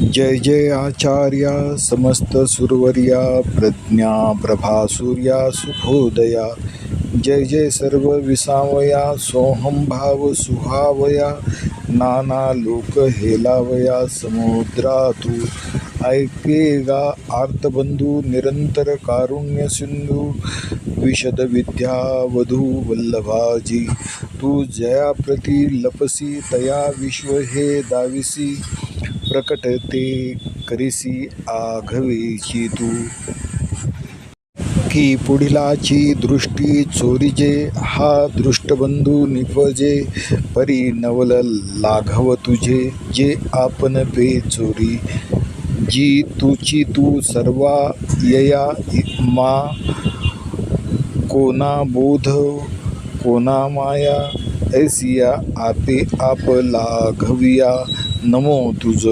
जय जय आचार्या समस्त सुरवर्या प्रज्ञा प्रभा सूर्या सुखोदया। जय जय सर्व विसावया सोहम भाव सुहावया। नाना लोक हेलावया समुद्रा तू ऐकेगा आर्तबंधू निरंतर कारुण्य सिंधू। विशद विद्या वधू वल्लभाजी तू जया प्रती लपसी तया विश्व हे दाविसी। प्रकटते करीसी आघवेची तू की पुढिलाची दृष्टी चोरीजे हा दृष्टबंधू निपजे। परी नवल लाघव तुझे जे आपण पे चोरी। जी तुची तू सर्वा यया मा कोना बोध कोना माया। ऐसिया आपे आप लाघविया नमो तुझ